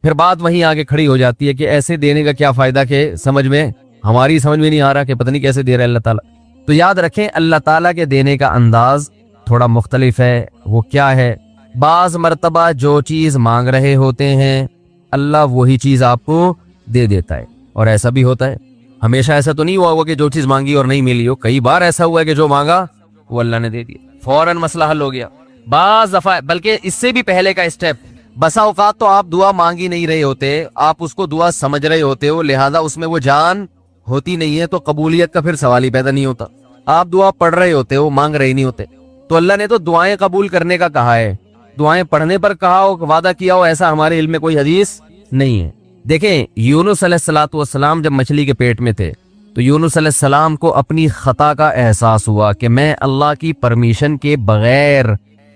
پھر بات وہیں آگے کھڑی ہو جاتی ہے کہ ایسے دینے کا کیا فائدہ کہ ہماری سمجھ میں نہیں آ رہا کہ پتہ نہیں کیسے دے رہا ہے اللہ تعالیٰ. تو یاد رکھیں اللہ تعالیٰ کے دینے کا انداز تھوڑا مختلف ہے. وہ کیا ہے؟ بعض مرتبہ جو چیز مانگ رہے ہوتے ہیں اللہ وہی چیز آپ کو دے دیتا ہے. اور ایسا بھی ہوتا ہے, ہمیشہ ایسا تو نہیں ہوا ہوگا کہ جو چیز مانگی اور نہیں ملی ہو. کئی بار ایسا ہوا ہے کہ جو مانگا وہ اللہ نے دے دیا, فوراً مسئلہ حل ہو گیا. بعض دفعہ بلکہ اس سے بھی پہلے کا اسٹیپ, بسا اوقات تو آپ دعا مانگی نہیں رہے ہوتے, آپ اس کو دعا سمجھ رہے ہوتے ہو, لہذا اس میں وہ جان ہوتی نہیں ہے, تو قبولیت کا پھر سوال ہی پیدا نہیں ہوتا. آپ دعا پڑھ رہے ہوتے ہو, مانگ رہے نہیں ہوتے. تو اللہ نے تو دعائیں قبول کرنے کا کہا ہے, دعائیں پڑھنے پر کہا ہو, وعدہ کیا ہو, ایسا ہمارے علم میں کوئی حدیث نہیں ہے. دیکھیں یونس علیہ الصلوۃ والسلام جب مچھلی کے پیٹ میں تھے تو یونس علیہ السلام کو اپنی خطا کا احساس ہوا کہ میں اللہ کی پرمیشن کے بغیر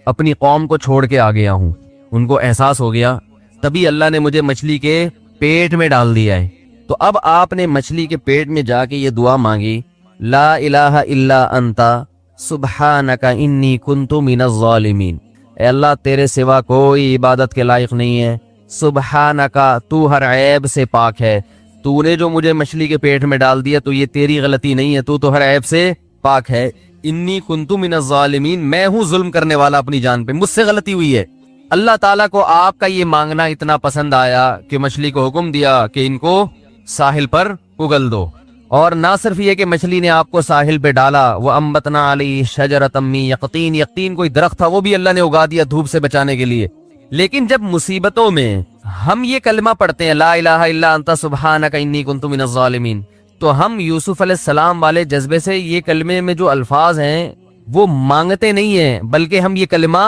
اپنی قوم کو چھوڑ کے آ گیا ہوں. ان کو احساس ہو گیا, تبھی اللہ نے مجھے مچھلی کے پیٹ میں ڈال دیا ہے. تو اب آپ نے مچھلی کے پیٹ میں جا کے یہ دعا مانگی, لا الہ الا انت سبحانک انی کنت من الظالمین. اے اللہ تیرے سوا کوئی عبادت کے لائق نہیں ہے, سبحانکا تو ہر عیب سے پاک ہے, تو نے جو مجھے مچھلی کے پیٹ میں ڈال دیا تو یہ تیری غلطی نہیں ہے, تو ہر عیب سے پاک ہے. انی کنت من الظالمین, میں ہوں ظلم کرنے والا اپنی جان پہ, مجھ سے غلطی ہوئی ہے. اللہ تعالیٰ کو آپ کا یہ مانگنا اتنا پسند آیا کہ مچھلی کو حکم دیا کہ ان کو ساحل پر اگل دو. اور نہ صرف یہ کہ مچھلی نے آپ کو ساحل پہ ڈالا, وہ انبتنا علیہ شجرۃ من یقطین, یقطین کوئی درخت تھا وہ بھی اللہ نے اگا دیا دھوپ سے بچانے کے لیے. لیکن جب مصیبتوں میں ہم یہ کلمہ پڑھتے ہیں لا الہ الا انت سبحانک انی کنت من الظالمین, تو ہم یوسف علیہ السلام والے جذبے سے یہ کلمے میں جو الفاظ ہیں وہ مانگتے نہیں ہیں, بلکہ ہم یہ کلمہ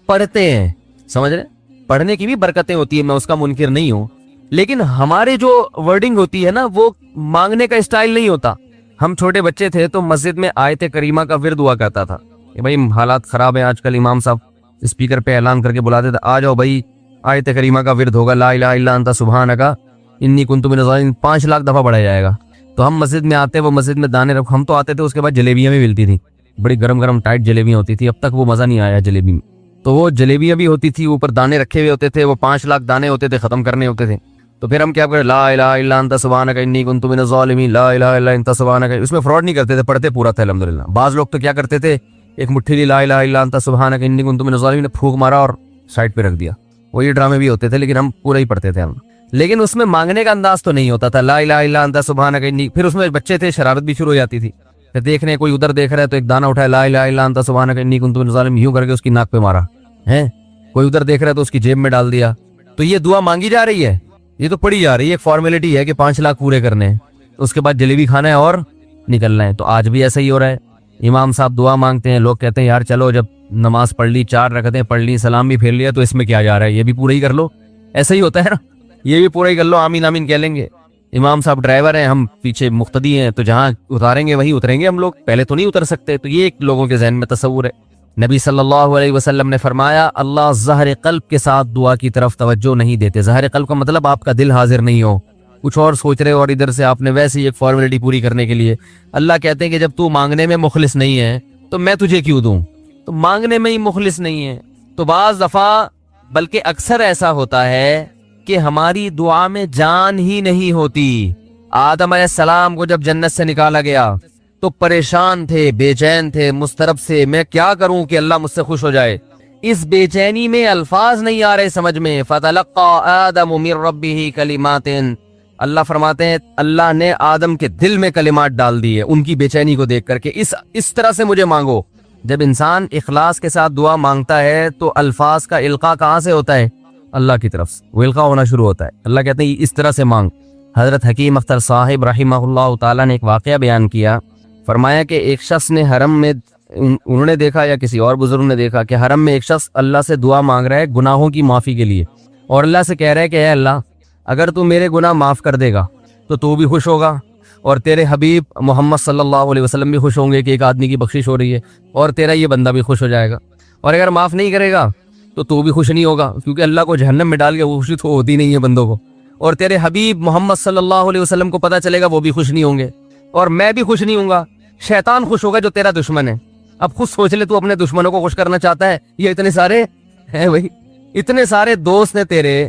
پڑھتے ہیں. سمجھ رہے, پڑھنے کی بھی برکتیں ہوتی ہیں, میں اس کا منکر نہیں ہوں, لیکن ہمارے جو ورڈنگ ہوتی ہے نا وہ مانگنے کا اسٹائل نہیں ہوتا. ہم چھوٹے بچے تھے تو مسجد میں آیت کریمہ کا ورد ہوا کرتا تھا کہ بھائی حالات خراب ہیں, آج کل امام صاحب اسپیکر پہ اعلان کر کے بلاتے تھے, آ جاؤ بھائی آیت کریمہ کا ورد ہوگا, لا الہ الا انت سبحانک انی کنت من الظالمین, 5 لاکھ دفعہ پڑھا جائے گا. تو ہم مسجد میں آتے, وہ مسجد میں دانے رکھ, ہم تو آتے تھے, اس کے بعد جلیبیاں بھی ملتی تھی, بڑی گرم گرم ٹائٹ جلیبیاں ہوتی تھی. اب تک وہ مزہ نہیں آیا جلیبی میں. تو وہ جلیبیاں بھی ہوتی تھی, اوپر دانے رکھے ہوئے ہوتے تھے, وہ 5 لاکھ دانے ہوتے تھے, ختم کرنے ہوتے تھے. تو پھر ہم کیا کریں, لا الہ الا انت سبحانک انی کنت من الظالمین, لا الہ الا انت سبحانک. اس میں فراڈ نہیں کرتے تھے, پڑھتے پورا تھا الحمدللہ. بعض لوگ تو کیا کرتے تھے, ایک مٹھی لی لا الہ الا انت سبحانک انی کنت من الظالمین, پھونک مارا اور سائڈ پہ رکھ دیا. وہ یہ ڈرامے بھی ہوتے تھے, لیکن ہم پورا ہی پڑھتے تھے ہم. لیکن اس میں مانگنے کا انداز تو نہیں ہوتا تھا, لا الہ الا انت سبحانک انی. پھر اس میں بچے تھے, شرارت بھی شروع ہو جاتی تھی. پھر دیکھ رہے کوئی ادھر دیکھ رہا ہے تو ایک دانہ اٹھایا, لا الہ الا انت سبحانک انی کنت من الظالمین, یوں کر کے اس کی ناک پہ مارا ہے. کوئی ادھر دیکھ رہا ہے تو اس کی جیب میں ڈال دیا. تو یہ دعا مانگی جا رہی ہے, یہ تو پڑھی جا رہی ہے, ایک فارمیلٹی ہے کہ 5 لاکھ پورے کرنے ہیں, اس کے بعد جلیبی کھانا ہے اور نکلنا ہے. تو آج بھی ایسا ہی ہو رہا ہے. امام صاحب دعا مانگتے ہیں, لوگ کہتے ہیں یار چلو جب نماز پڑھ لی, 4 رکعتیں پڑھ لی, سلام بھی پھیر لیا, تو اس میں کیا جا رہا ہے, یہ بھی پورا ہی کر لو. ایسا ہی ہوتا ہے نا, یہ بھی پورا ہی کر لو, آمین آمین کہہ لیں گے. امام صاحب ڈرائیور ہیں, ہم پیچھے مقتدی ہیں, تو جہاں اتاریں گے وہیں اتریں گے ہم لوگ, پہلے تو نہیں اتر سکتے. تو یہ ایک لوگوں کے ذہن میں تصور ہے. نبی صلی اللہ علیہ وسلم نے فرمایا اللہ ظاہر قلب کے ساتھ دعا کی طرف توجہ نہیں دیتے. ظاہر قلب کا مطلب آپ کا دل حاضر نہیں ہو, کچھ اور سوچ رہے ہو, اور ادھر سے آپ نے ویسے ہی ایک فارمیلٹی پوری کرنے کے لیے. اللہ کہتے ہیں کہ جب تو مانگنے میں مخلص نہیں ہے تو میں تجھے کیوں دوں. تو مانگنے میں ہی مخلص نہیں ہے. تو بعض دفعہ بلکہ اکثر ایسا ہوتا ہے کہ ہماری دعا میں جان ہی نہیں ہوتی. آدم علیہ السلام کو جب جنت سے نکالا گیا تو پریشان تھے, بے چین تھے, مضطرب سے, میں کیا کروں کہ اللہ مجھ سے خوش ہو جائے. اس بے چینی میں الفاظ نہیں آ رہے سمجھ میں. فَتَلَقَّى آدَمُ مِن رَبِّهِ كَلِمَاتٍ, اللہ فرماتے ہیں اللہ نے آدم کے دل میں کلمات ڈال دیے ان کی بے چینی کو دیکھ کر کے, اس طرح سے مجھے مانگو. جب انسان اخلاص کے ساتھ دعا مانگتا ہے تو الفاظ کا القاء کہاں سے ہوتا ہے, اللہ کی طرف سے وہ القاء ہونا شروع ہوتا ہے. اللہ کہتے ہیں اس طرح سے مانگ. حضرت حکیم اختر صاحب رحمہ اللہ تعالیٰ نے ایک واقعہ بیان کیا, فرمایا کہ ایک شخص نے حرم میں, انہوں نے دیکھا یا کسی اور بزرگ نے دیکھا کہ حرم میں ایک شخص اللہ سے دعا مانگ رہا ہے گناہوں کی معافی کے لیے, اور اللہ سے کہہ رہا ہے کہ اے اللہ اگر تو میرے گناہ معاف کر دے گا تو بھی خوش ہوگا, اور تیرے حبیب محمد صلی اللہ علیہ وسلم بھی خوش ہوں گے کہ ایک آدمی کی بخشش ہو رہی ہے, اور تیرا یہ بندہ بھی خوش ہو جائے گا. اور اگر معاف نہیں کرے گا تو بھی خوش نہیں ہوگا, کیونکہ اللہ کو جہنم میں ڈال کے خوشی تو ہوتی نہیں ہے بندوں کو. اور تیرے حبیب محمد صلی اللہ علیہ وسلم کو پتہ چلے گا, وہ بھی خوش نہیں ہوں گے, اور میں بھی خوش نہیں ہوں گا. شیطان خوش ہوگا جو تیرا دشمن ہے. اب خود سوچ لے, تو اپنے دشمنوں کو خوش کرنا چاہتا ہے, یہ اتنے سارے ہیں بھائی, اتنے سارے دوست ہیں تیرے,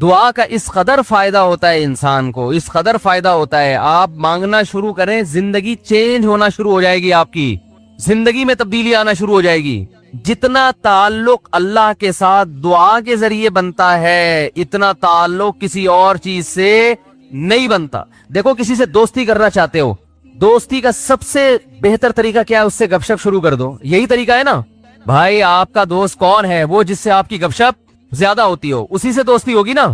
دعا کا اس قدر فائدہ ہوتا ہے انسان کو, اس قدر فائدہ ہوتا ہے, آپ مانگنا شروع کریں, زندگی چینج ہونا شروع ہو جائے گی, آپ کی زندگی میں تبدیلی آنا شروع ہو جائے گی. جتنا تعلق اللہ کے ساتھ دعا کے ذریعے بنتا ہے اتنا تعلق کسی اور چیز سے نہیں بنتا. دیکھو کسی سے دوستی کرنا چاہتے ہو, دوستی کا سب سے بہتر طریقہ کیا ہے؟ اس سے گپ شپ شروع کر دو, یہی طریقہ ہے نا بھائی. آپ کا دوست کون ہے؟ وہ جس سے آپ کی گپ شپ زیادہ ہوتی ہو, اسی سے دوستی ہوگی نا.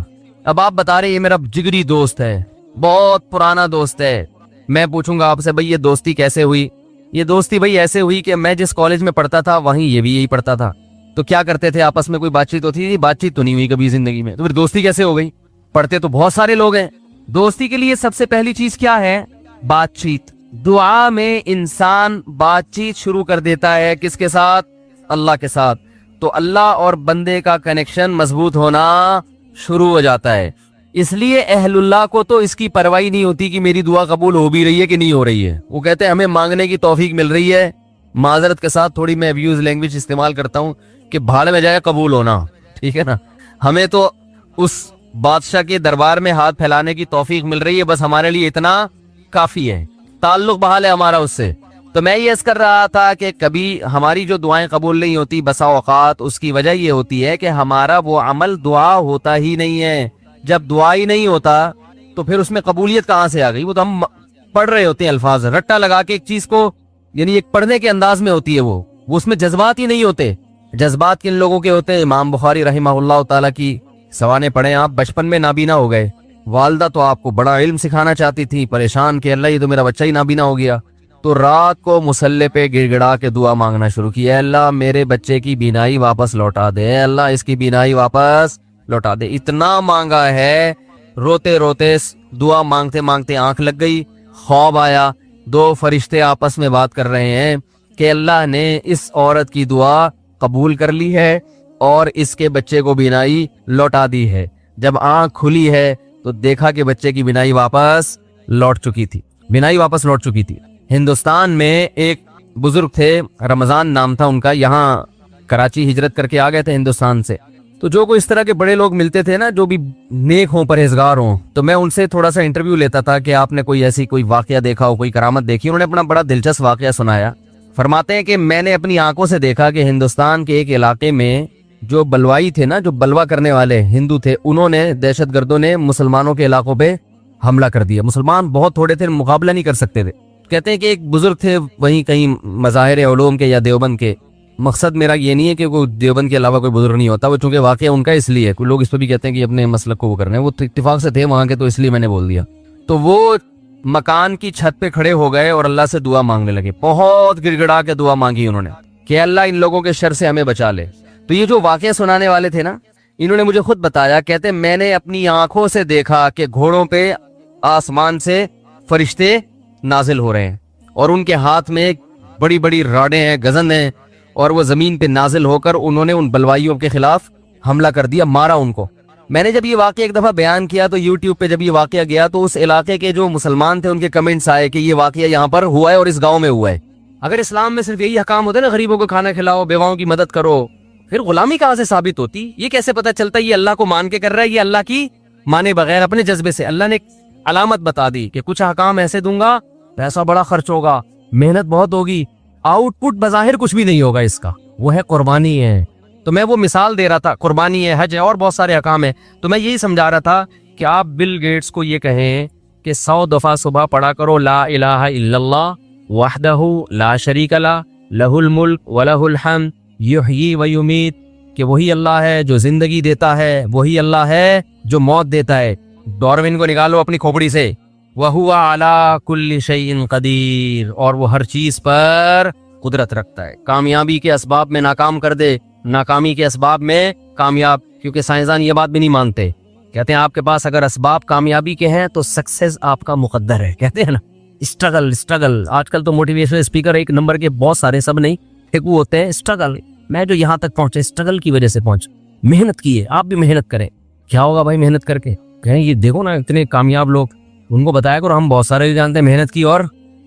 اب آپ بتا رہے یہ میرا جگری دوست ہے, بہت پرانا دوست ہے, میں پوچھوں گا آپ سے بھائی یہ دوستی کیسے ہوئی؟ یہ دوستی بھائی ایسے ہوئی کہ میں جس کالج میں پڑھتا تھا وہیں یہ بھی یہی پڑھتا تھا, تو کیا کرتے تھے آپس میں کوئی بات چیت ہوتی تھی؟ بات چیت تو نہیں ہوئی کبھی زندگی میں, تو پھر دوستی کیسے ہو گئی؟ پڑھتے تو بہت سارے لوگ ہیں. دوستی کے لیے سب سے پہلی چیز کیا ہے؟ بات چیت. دعا میں انسان بات چیت شروع کر دیتا ہے, کس کے ساتھ؟ اللہ کے ساتھ. تو اللہ اور بندے کا کنیکشن مضبوط ہونا شروع ہو جاتا ہے. اس لیے اہل اللہ کو تو اس کی پرواہ نہیں ہوتی کہ میری دعا قبول ہو بھی رہی ہے کہ نہیں ہو رہی ہے. وہ کہتے ہیں ہمیں مانگنے کی توفیق مل رہی ہے. معذرت کے ساتھ تھوڑی میں ابیوز لینگویج استعمال کرتا ہوں کہ بھاڑ میں جائے قبول ہونا, ٹھیک ہے نا. ہمیں تو اس بادشاہ کے دربار میں ہاتھ پھیلانے کی توفیق مل رہی ہے, بس ہمارے لیے اتنا کافی ہے, تعلق بحال ہے ہمارا اس سے. تو میں یہ عرض کر رہا تھا کہ کبھی ہماری جو دعائیں قبول نہیں ہوتی بسا اوقات اس کی وجہ یہ ہوتی ہے کہ ہمارا وہ عمل دعا ہوتا ہی نہیں ہے. جب دعا ہی نہیں ہوتا تو پھر اس میں قبولیت کہاں سے آ گئی؟ وہ تو ہم پڑھ رہے ہوتے ہیں الفاظ رٹا لگا کے ایک چیز کو, یعنی ایک پڑھنے کے انداز میں ہوتی ہے, وہ اس میں جذبات ہی نہیں ہوتے. جذبات کن لوگوں کے ہوتے ہیں؟ امام بخاری رحمہ اللہ تعالیٰ کی سوانح پڑھیں آپ, بچپن میں نابینا ہو گئے, والدہ تو آپ کو بڑا علم سکھانا چاہتی تھی, پریشان کہ اللہ یہ تو میرا بچہ ہی نابینا ہو گیا, تو رات کو مصلی پہ گڑ گڑا کے دعا مانگنا شروع کی, اے اللہ میرے بچے کی بینائی واپس لوٹا دے, اے اللہ اس کی بینائی واپس لوٹا دے. اتنا مانگا ہے, روتے روتے دعا مانگتے مانگتے آنکھ لگ گئی, خواب آیا, دو فرشتے آپس میں بات کر رہے ہیں کہ اللہ نے اس عورت کی دعا قبول کر لی ہے اور اس کے بچے کو بینائی لوٹا دی ہے. جب آنکھ کھلی ہے تو دیکھا کہ بچے کی بینائی واپس لوٹ چکی تھی, بینائی واپس لوٹ چکی تھی. ہندوستان میں ایک بزرگ تھے, رمضان نام تھا ان کا, یہاں کراچی ہجرت کر کے آ گئے تھے ہندوستان سے. تو جو کوئی اس طرح کے بڑے لوگ ملتے تھے نا جو بھی نیک ہوں پرہیزگار ہوں, تو میں ان سے تھوڑا سا انٹرویو لیتا تھا کہ آپ نے کوئی ایسی کوئی واقعہ دیکھا ہو, کوئی کرامت دیکھی. انہوں نے اپنا بڑا دلچسپ واقعہ سنایا. فرماتے ہیں کہ میں نے اپنی آنکھوں سے دیکھا کہ ہندوستان کے ایک علاقے میں جو بلوائی تھے نا, جو بلوا کرنے والے ہندو تھے, انہوں نے دہشت گردوں نے مسلمانوں کے علاقوں پہ حملہ کر دیا. مسلمان بہت تھوڑے تھے, مقابلہ نہیں کر سکتے تھے. کہتے ہیں کہ ایک بزرگ تھے وہیں کہیں مظاہر علوم کے یا دیوبند کے. مقصد میرا یہ نہیں ہے کہ کوئی دیوبند کے علاوہ کوئی بزرگ نہیں ہوتا, وہ چونکہ واقعہ ان کا اس لیے, کوئی لوگ اس پہ بھی کہتے ہیں کہ اپنے مسلک کو وہ کرنا ہے, وہ اتفاق سے تھے وہاں کے, تو اس لیے میں نے بول دیا. تو وہ مکان کی چھت پہ کھڑے ہو گئے اور اللہ سے دعا مانگنے لگے. بہت گڑ گڑا کے دعا مانگی انہوں نے کہ اللہ ان لوگوں کے شر سے ہمیں بچا لے. تو یہ جو واقعہ سنانے والے تھے نا, انہوں نے مجھے خود بتایا, کہتے میں نے اپنی آنکھوں سے دیکھا کہ گھوڑوں پہ آسمان سے فرشتے نازل ہو رہے ہیں اور ان کے ہاتھ میں بڑی بڑی راڈیں ہیں, گزن ہیں, اور وہ زمین پہ نازل ہو کر انہوں نے ان بلوائیوں کے خلاف حملہ کر دیا, مارا ان کو. میں نے جب یہ واقعہ ایک دفعہ بیان کیا تو یوٹیوب پہ جب یہ واقعہ گیا تو اس علاقے کے جو مسلمان تھے ان کے کمنٹس آئے کہ یہ واقعہ یہاں پر ہوا ہے اور اس گاؤں میں ہوا ہے. اگر اسلام میں صرف یہی حکام ہوتے نا, غریبوں کو کھانا کھلاؤ, بیواؤں کی مدد کرو, پھر غلامی کہاں سے ثابت ہوتی؟ یہ کیسے پتہ چلتا یہ اللہ کو مان کے کر رہا ہے, یہ اللہ کی مانے بغیر اپنے جذبے سے. اللہ نے علامت بتا دی کہ کچھ حکام ایسے دوں گا, پیسہ بڑا خرچ ہوگا, محنت بہت ہوگی, آؤٹ پٹ بظاہر کچھ بھی نہیں ہوگا اس کا, وہ ہے قربانی ہے. تو میں وہ مثال دے رہا تھا, قربانی ہے, حج ہے, اور بہت سارے احکام ہیں. تو میں یہی سمجھا رہا تھا کہ آپ بل گیٹس کو یہ کہیں کہ 100 دفعہ صبح پڑھا کرو لا الہ الا اللہ وحدہ لا شریک لہ لہ الملک ولہ الحمد یحیی و یمیت, کہ وہی اللہ ہے جو زندگی دیتا ہے, وہی اللہ ہے جو موت دیتا ہے. ڈاروین کو نکالو اپنی کھوپڑی سے, وَهُوَ عَلَى كُلِّ شَيْءٍ قَدِيرٌ, اور وہ ہر چیز پر قدرت رکھتا ہے. کامیابی کے اسباب میں ناکام کر دے, ناکامی کے اسباب میں کامیاب. کیونکہ سائنسدان یہ بات بھی نہیں مانتے, کہتے ہیں آپ کے پاس اگر اسباب کامیابی کے ہیں تو سکسیس آپ کا مقدر ہے. کہتے ہیں نا اسٹرگل. آج کل تو موٹیویشنل اسپیکر ایک نمبر کے بہت سارے, سب نہیں, ایک وہ ہوتے ہیں اسٹرگل. میں جو یہاں تک پہنچے اسٹرگل کی وجہ سے پہنچ, محنت کی ہے. آپ بھی محنت کریں. کیا ہوگا بھائی محنت کر کے؟ کہیں یہ دیکھو نا اتنے کامیاب لوگ, ان کو بتایا کرو, ہم بہت سارے جانتے ہیں محنت کی اور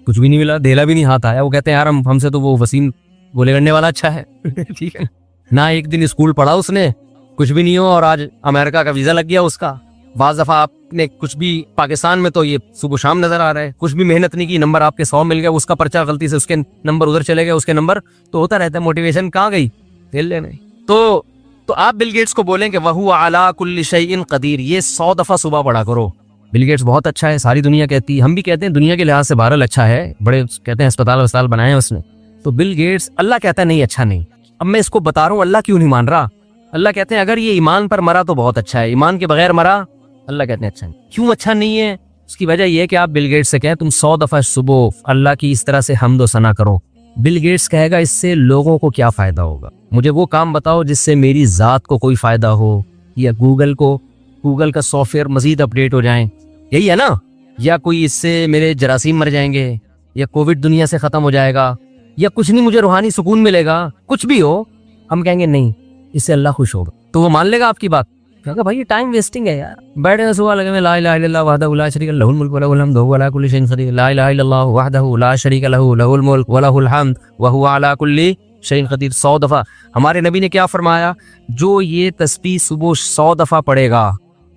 کچھ بھی نہیں ملا, دھیلا بھی نہیں ہاتھ آیا. وہ کہتے ہیں یار ہم سے تو وہ وسیم گولے کرنے والا اچھا ہے. ٹھیک ہے نا, ایک دن اسکول پڑھا اس نے کچھ بھی نہیں ہو اور آج امریکہ کا ویزا لگ گیا اس کا. بعض دفعہ آپ نے کچھ بھی پاکستان میں تو یہ صبح شام نظر آ رہا ہے, کچھ بھی محنت نہیں کی, نمبر آپ کے 100 مل گیا, اس کا پرچہ غلطی سے اس کے نمبر ادھر چلے گئے, اس کے نمبر تو ہوتا رہتا ہے. موٹیویشن کہاں گئی؟ تیل لینے. تو آپ بل گیٹس کو بولیں کہ وَهُوَ عَلَىٰ كُلِّ شَيْءٍ قدیر, یہ 100 دفعہ صبح پڑھا کرو. بل گیٹس بہت اچھا ہے, ساری دنیا کہتی ہے, ہم بھی کہتے ہیں دنیا کے لحاظ سے بہرحال اچھا ہے, بڑے کہتے ہیں اسپتال بنائے ہیں اس نے. تو بل گیٹس, اللہ کہتا ہے نہیں اچھا نہیں. اب میں اس کو بتا رہا ہوں, اللہ کیوں نہیں مان رہا؟ اللہ کہتے ہیں اگر یہ ایمان پر مرا تو بہت اچھا ہے, ایمان کے بغیر مرا اللہ کہتے ہیں اچھا نہیں. کیوں اچھا نہیں ہے؟ اس کی وجہ یہ ہے کہ آپ بل گیٹس سے کہیں تم 100 دفعہ صبح اللہ کی اس طرح سے حمد و ثنا کرو. بل گیٹس کہے گا اس سے لوگوں کو کیا فائدہ ہوگا؟ مجھے وہ کام بتاؤ جس سے میری ذات کو کوئی فائدہ ہو, یا گوگل کا سافٹ ویئر مزید اپڈیٹ ہو جائیں, یہی ہے نا, یا کوئی اس سے میرے جراثیم مر جائیں گے, یا کووڈ دنیا سے ختم ہو جائے گا, یا کچھ نہیں مجھے روحانی سکون ملے گا, کچھ بھی ہو. ہم کہیں گے نہیں اس سے اللہ خوش ہوگا, تو وہ مان لے گا آپ کی بات؟ کہا بھائی یہ ٹائم ویسٹنگ ہے یار. بیٹھے صبح لگے میں لا الہ الا اللہ وحدہ لا شریک لہ الملک ولہ الحمد وهو علی کل شیء قدیر, لا الہ الا اللہ وحدہ لا شریک لہ لہ الملک ولہ الحمد وهو علی کل شیء قدیر 100 دفعہ. ہمارے نبی نے کیا فرمایا؟ جو یہ تسبیح صبح 100 دفعہ پڑھے گا,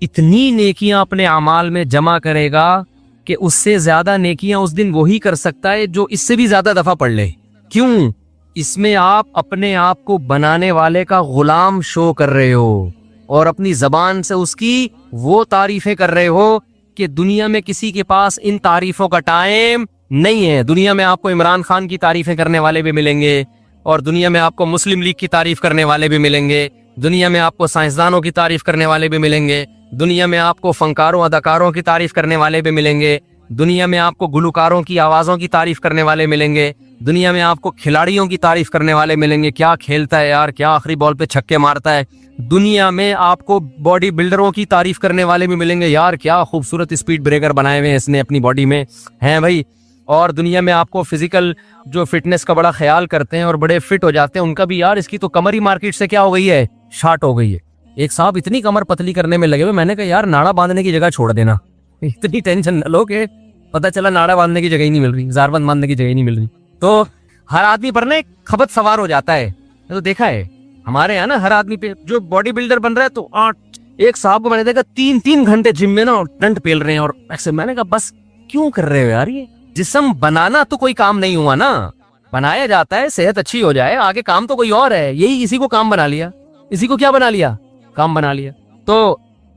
اتنی نیکیاں اپنے اعمال میں جمع کرے گا کہ اس سے زیادہ نیکیاں اس دن وہی کر سکتا ہے جو اس سے بھی زیادہ دفعہ پڑھ لے. کیوں؟ اس میں آپ اپنے آپ کو بنانے والے کا غلام شو کر رہے ہو, اور اپنی زبان سے اس کی وہ تعریفیں کر رہے ہو کہ دنیا میں کسی کے پاس ان تعریفوں کا ٹائم نہیں ہے. دنیا میں آپ کو عمران خان کی تعریفیں کرنے والے بھی ملیں گے, اور دنیا میں آپ کو مسلم لیگ کی تعریف کرنے والے بھی ملیں گے, دنیا میں آپ کو سائنسدانوں کی تعریف کرنے والے بھی ملیں گے, دنیا میں آپ کو فنکاروں اداکاروں کی تعریف کرنے والے بھی ملیں گے, دنیا میں آپ کو گلوکاروں کی آوازوں کی تعریف کرنے والے ملیں گے, دنیا میں آپ کو کھلاڑیوں کی تعریف کرنے والے ملیں گے, کیا کھیلتا ہے یار, کیا آخری بال پہ چھکے مارتا ہے. دنیا میں آپ کو باڈی بلڈروں کی تعریف کرنے والے بھی ملیں گے, یار کیا خوبصورت اسپیڈ بریکر بنائے ہوئے ہیں اس نے اپنی باڈی میں, ہیں بھائی. اور دنیا میں آپ کو فزیکل جو فٹنس کا بڑا خیال کرتے ہیں اور بڑے فٹ ہو جاتے ہیں, ان کا بھی یار اس کی تو کمر ہی مارکیٹ سے کیا ہو گئی ہے, شارٹ ہو گئی ہے. ایک صاحب اتنی کمر پتلی کرنے میں لگے ہوئے, میں نے کہا یار ناڑا باندھنے کی جگہ چھوڑ دینا, اتنی ٹینشن نہ لو کہ پتہ چلا ناڑا باندھنے کی جگہ ہی نہیں مل رہی, زاربند باندھنے کی جگہ ہی نہیں مل رہی. تو ہر آدمی پر نا ایک خبت سوار ہو جاتا ہے. میں تو دیکھا ہے ہمارے یہاں نا, ہر آدمی پہ جو باڈی بلڈر بن رہا ہے تو ایک صاحب کو میں نے دیکھا 3 گھنٹے جم میں نا ٹنٹ پیل رہے ہیں, اور ایسے میں نے کہا بس کیوں کر رہے ہو یار, یہ جسم بنانا تو کوئی کام نہیں ہوا نا, بنایا جاتا ہے صحت اچھی ہو جائے, آگے کام تو کوئی اور ہے. یہی اسی کو کام بنا لیا, اسی کو کیا بنا لیا, کام بنا لیا.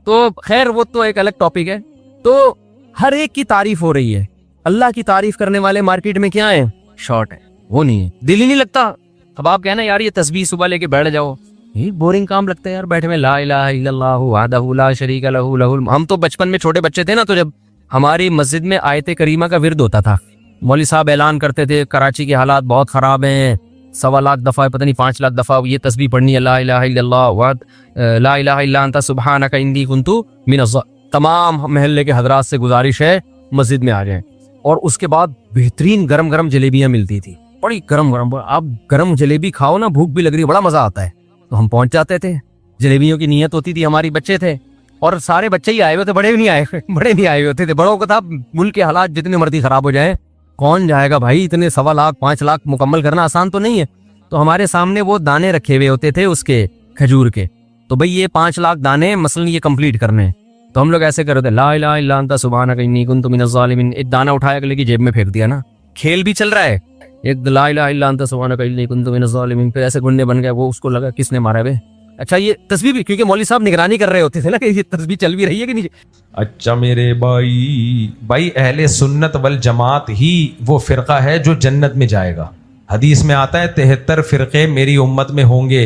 تو خیر وہ تو ایک الگ ٹاپک ہے. تو ہر ایک کی تعریف ہو رہی ہے, اللہ کی تعریف کرنے والے مارکیٹ میں کیا ہیں, شارٹ ہے, وہ نہیں ہے, دل ہی نہیں لگتا. اب آپ کہنا یار یہ تسبیح صبح لے کے بیٹھ جاؤ, یہ بورنگ کام لگتا ہے یار بیٹھے میں, لا الہ الا اللہ وحدہ لا شریک لہ لہ الملک. ہم تو بچپن میں چھوٹے بچے تھے نا, تو جب ہماری مسجد میں آیت کریمہ کا ورد ہوتا تھا, مولوی صاحب اعلان کرتے تھے کراچی کے حالات بہت خراب ہیں, 1.25 لاکھ دفعہ پتہ نہیں 5 لاکھ دفعہ یہ تسبیح پڑھنی ہے, لا الہ الا اللہ لا الہ الا انت سبحانک انی کنت من الظالمین. تمام محلے کے حضرات سے گزارش ہے مسجد میں آ جائیں. اور اس کے بعد بہترین گرم جلیبیاں ملتی تھی, بڑی گرم. آپ گرم جلیبی کھاؤ نا, بھوک بھی لگ رہی ہے, بڑا مزہ آتا ہے. تو ہم پہنچ جاتے تھے, جلیبیوں کی نیت ہوتی تھی, ہماری بچے تھے, اور سارے بچے ہی آئے ہوئے تھے, بڑے نہیں آئے ہوتے تھے. بڑوں کو تھا ملک کے حالات جتنے مرضی خراب ہو جائیں, کون جائے گا بھائی, اتنے 1.25 لاکھ 5 لاکھ مکمل کرنا آسان تو نہیں ہے. تو ہمارے سامنے وہ دانے رکھے ہوئے ہوتے تھے اس کے کھجور کے, تو بھئی یہ 5 لاکھ دانے مثلا یہ کمپلیٹ کرنے ہیں. تو ہم لوگ ایسے کر رہے تھے, لا الہ الا انت سبحانک انی کنت من الظالمین. ایک دانہ اٹھایا اگلے کی جیب میں پھینک دیا نا, کھیل بھی چل رہا ہے. ایک لا الہ الا انت سبحانک انی کنت من الظالمین, پھر ایسے گنڈے بن گئے, وہ اس کو لگا کس نے مارا ہے. اچھا یہ تسبیح بھی, کیونکہ مولوی صاحب نگرانی کر رہے ہوتے تھے نا کہ یہ تسبیح چل بھی رہی ہے کہ نہیں. اچھا میرے بھائی اہل سنت والجماعت ہی وہ فرقہ ہے جو جنت میں جائے گا. حدیث میں آتا ہے 73 فرقے میری امت میں ہوں گے,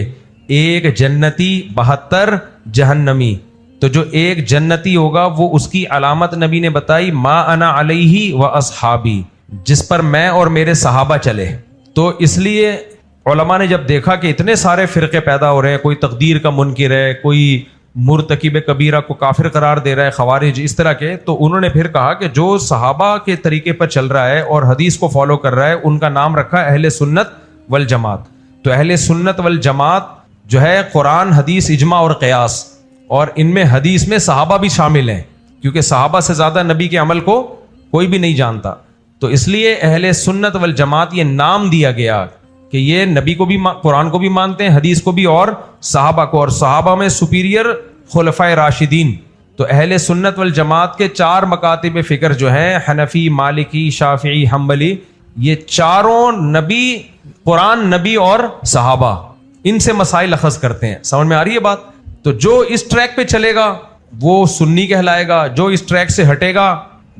1 جنتی 72 جہنمی. تو جو 1 جنتی ہوگا وہ اس کی علامت نبی نے بتائی, ما انا علیہ و اصحابی, جس پر میں اور میرے صحابہ چلے. تو اس لیے علماء نے جب دیکھا کہ اتنے سارے فرقے پیدا ہو رہے ہیں, کوئی تقدیر کا منکر ہے, کوئی مرتکب کبیرہ کو کافر قرار دے رہا ہے, خوارج اس طرح کے, تو انہوں نے پھر کہا کہ جو صحابہ کے طریقے پر چل رہا ہے اور حدیث کو فالو کر رہا ہے, ان کا نام رکھا اہل سنت والجماعت. تو اہل سنت والجماعت جو ہے قرآن, حدیث, اجماع اور قیاس, اور ان میں حدیث میں صحابہ بھی شامل ہیں, کیونکہ صحابہ سے زیادہ نبی کے عمل کو کوئی بھی نہیں جانتا. تو اس لیے اہل سنت والجماعت یہ نام دیا گیا کہ یہ نبی کو بھی قرآن کو بھی مانتے ہیں, حدیث کو بھی, اور صحابہ کو, اور صحابہ میں سپیریئر خلفائے راشدین. تو اہل سنت والجماعت کے 4 مکاتب فکر جو ہیں, حنفی, مالکی, شافعی, حنبلی, یہ چاروں نبی, قرآن, نبی اور صحابہ, ان سے مسائل اخذ کرتے ہیں. سمجھ میں آ رہی ہے بات؟ تو جو اس ٹریک پہ چلے گا وہ سنی کہلائے گا, جو اس ٹریک سے ہٹے گا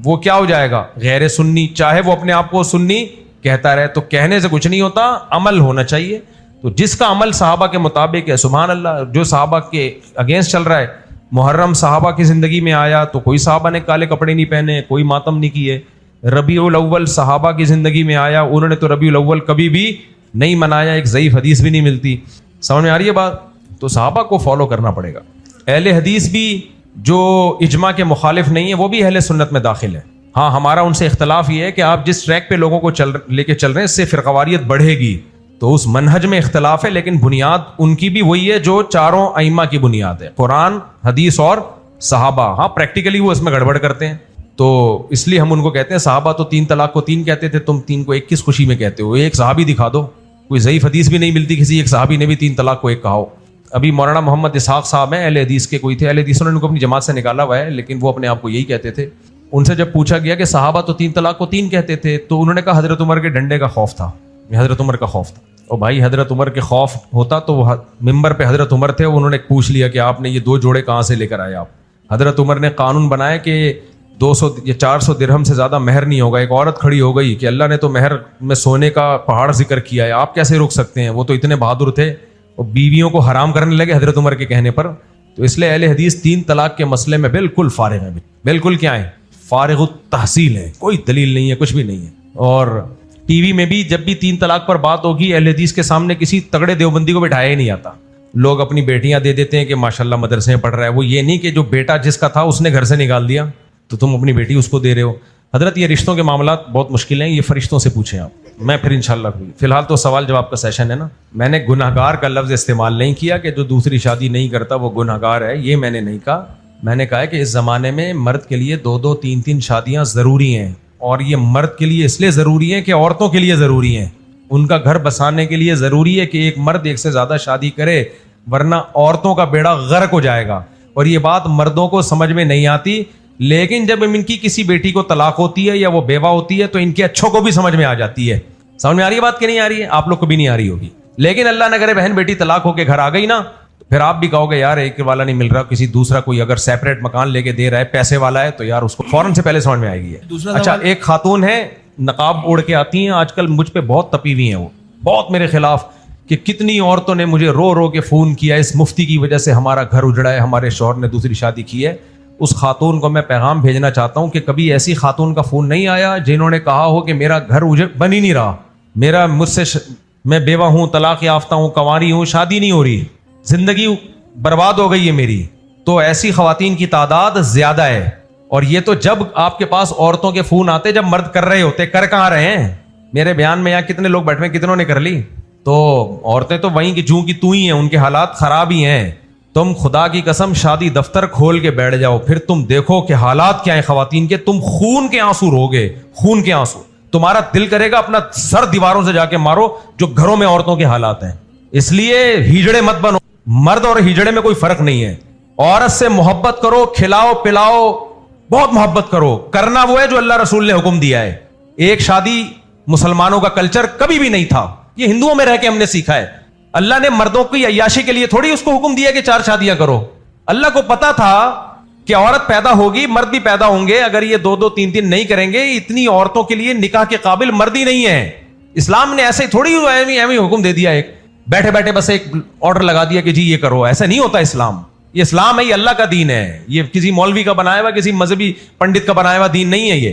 وہ کیا ہو جائے گا؟ غیر سنی. چاہے وہ اپنے آپ کو سنی کہتا رہے, تو کہنے سے کچھ نہیں ہوتا, عمل ہونا چاہیے. تو جس کا عمل صحابہ کے مطابق ہے, سبحان اللہ. جو صحابہ کے اگینسٹ چل رہا ہے, محرم صحابہ کی زندگی میں آیا تو کوئی صحابہ نے کالے کپڑے نہیں پہنے, کوئی ماتم نہیں کیے. ربیع الاول صحابہ کی زندگی میں آیا, انہوں نے تو ربیع الاول کبھی بھی نہیں منایا, ایک ضعیف حدیث بھی نہیں ملتی. سمجھ میں آ رہی ہے بات؟ تو صحابہ کو فالو کرنا پڑے گا. اہل حدیث بھی جو اجماع کے مخالف نہیں ہے وہ بھی اہل سنت میں داخل ہے. ہاں, ہمارا ان سے اختلاف یہ ہے کہ آپ جس ٹریک پہ لوگوں کو لے کے چل رہے ہیں, اس سے فرقواریت بڑھے گی, تو اس منہج میں اختلاف ہے, لیکن بنیاد ان کی بھی وہی ہے جو چاروں ائمہ کی بنیاد ہے, قرآن, حدیث اور صحابہ. ہاں, پریکٹیکلی وہ اس میں گڑبڑ کرتے ہیں, تو اس لیے ہم ان کو کہتے ہیں صحابہ تو 3 طلاق کو 3 کہتے تھے, تم 3 کو 1 کس خوشی میں کہتے ہو؟ ایک صحابی دکھا دو, کوئی ضعیف حدیث بھی نہیں ملتی کسی ایک صحابی نے بھی 3 طلاق کو 1 کہا ہو. ابھی مولانا محمد اسحاق صاحب ہیں, اہل حدیث کے کوئی تھے, اہل حدیثوں نے ان کو اپنی جماعت سے نکالا ہوا ہے, لیکن وہ اپنے آپ کو یہی کہتے تھے. ان سے جب پوچھا گیا کہ صحابہ تو 3 طلاق کو 3 کہتے تھے, تو انہوں نے کہا حضرت عمر کے ڈنڈے کا خوف تھا, حضرت عمر کا خوف تھا. اور بھائی حضرت عمر کے خوف ہوتا تو وہ ممبر پہ حضرت عمر تھے, انہوں نے پوچھ لیا کہ آپ نے یہ 2 جوڑے کہاں سے لے کر آئے آپ؟ حضرت عمر نے قانون بنایا کہ 200 یا 400 درہم سے زیادہ مہر نہیں ہوگا. ایک عورت کھڑی ہو گئی کہ اللہ نے تو مہر میں سونے کا پہاڑ ذکر کیا ہے, آپ کیسے روک سکتے ہیں؟ وہ تو اتنے بہادر تھے, اور بیویوں کو حرام کرنے لگے حضرت عمر کے کہنے پر. تو اس لیے اہل حدیث 3 طلاق کے مسئلے میں بالکل فارغ ہیں, بالکل کیا ہے, فارغ التحصیل ہے, کوئی دلیل نہیں ہے, کچھ بھی نہیں ہے. اور ٹی وی میں بھی جب بھی 3 طلاق پر بات ہوگی, اہل حدیث کے سامنے کسی تگڑے دیوبندی کو بٹھایا ہی نہیں آتا. لوگ اپنی بیٹیاں دے دیتے ہیں کہ ماشاءاللہ مدرسے میں پڑھ رہا ہے. وہ یہ نہیں کہ جو بیٹا جس کا تھا اس نے گھر سے نکال دیا تو تم اپنی بیٹی اس کو دے رہے ہو. حضرت یہ رشتوں کے معاملات بہت مشکل ہیں, یہ فرشتوں سے پوچھیں آپ, میں پھر انشاءاللہ. فی الحال تو سوال جواب کا سیشن ہے نا. میں نے گنہگار کا لفظ استعمال نہیں کیا کہ جو دوسری شادی نہیں کرتا وہ گنہگار ہے, یہ میں نے نہیں کہا. میں نے کہا کہ اس زمانے میں مرد کے لیے 2-2, 3-3 شادیاں ضروری ہیں, اور یہ مرد کے لیے اس لیے ضروری ہیں کہ عورتوں کے لیے ضروری ہیں, ان کا گھر بسانے کے لیے ضروری ہے کہ ایک مرد ایک سے زیادہ شادی کرے, ورنہ عورتوں کا بیڑا غرق ہو جائے گا. اور یہ بات مردوں کو سمجھ میں نہیں آتی, لیکن جب ان کی کسی بیٹی کو طلاق ہوتی ہے یا وہ بیوہ ہوتی ہے تو ان کے اچھوں کو بھی سمجھ میں آ جاتی ہے. سمجھ میں آ رہی ہے بات کہ نہیں آ رہی ہے؟ آپ لوگ کو بھی نہیں آ رہی ہوگی, لیکن اللہ نہ کرے بہن بیٹی طلاق ہو کے گھر آ گئی نا, پھر آپ بھی کہو گے یار ایک والا نہیں مل رہا, کسی دوسرا کوئی اگر سیپریٹ مکان لے کے دے رہا ہے, پیسے والا ہے, تو یار اس کو فوراً سے پہلے سمجھ میں آئے گی. اچھا, ایک خاتون ہے نقاب اوڑھ کے آتی ہیں آج کل, مجھ پہ بہت تپی ہوئی ہیں, وہ بہت میرے خلاف, کہ کتنی عورتوں نے مجھے رو رو کے فون کیا, اس مفتی کی وجہ سے ہمارا گھر اجڑا ہے, ہمارے شوہر نے دوسری شادی کی ہے. اس خاتون کو میں پیغام بھیجنا چاہتا ہوں کہ کبھی ایسی خاتون کا فون نہیں آیا جنہوں نے کہا ہو کہ میرا گھر بن ہی نہیں رہا, میرا مجھ سے میں بیوہ ہوں, طلاق یافتہ ہوں, کنواری ہوں, شادی نہیں ہو رہی, زندگی برباد ہو گئی ہے میری. تو ایسی خواتین کی تعداد زیادہ ہے. اور یہ تو جب آپ کے پاس عورتوں کے فون آتے جب مرد کر رہے ہوتے, کر کہاں رہے ہیں؟ میرے بیان میں یہاں کتنے لوگ بیٹھے ہیں, کتنوں نے کر لی؟ تو عورتیں تو وہیں کی جوں کی تو ہی ہیں, ان کے حالات خراب ہی ہیں. تم خدا کی قسم شادی دفتر کھول کے بیٹھ جاؤ, پھر تم دیکھو کہ حالات کیا ہیں خواتین کے, تم خون کے آنسو روگے, خون کے آنسو. تمہارا دل کرے گا اپنا سر دیواروں سے جا کے مارو جو گھروں میں عورتوں کے حالات ہیں. اس لیے ہیجڑے مت بنو, مرد اور ہیجڑے میں کوئی فرق نہیں ہے. عورت سے محبت کرو, کھلاؤ پلاؤ, بہت محبت کرو, کرنا وہ ہے جو اللہ رسول نے حکم دیا ہے. ایک شادی مسلمانوں کا کلچر کبھی بھی نہیں تھا, یہ ہندوؤں میں رہ کے ہم نے سیکھا ہے. اللہ نے مردوں کی عیاشی کے لیے تھوڑی اس کو حکم دیا کہ 4 شادیاں کرو. اللہ کو پتا تھا کہ عورت پیدا ہوگی, مرد بھی پیدا ہوں گے, اگر یہ 2-2, 3-3 نہیں کریں گے, اتنی عورتوں کے لیے نکاح کے قابل مرد ہی نہیں ہے. اسلام نے ایسے تھوڑی ایویں حکم دے دیا, ایک بیٹھے بیٹھے بس ایک آرڈر لگا دیا کہ جی یہ کرو. ایسا نہیں ہوتا اسلام. یہ اسلام ہے, یہ اللہ کا دین ہے, یہ کسی مولوی کا بنایا ہوا, کسی مذہبی پنڈت کا بنایا ہوا دین نہیں ہے. یہ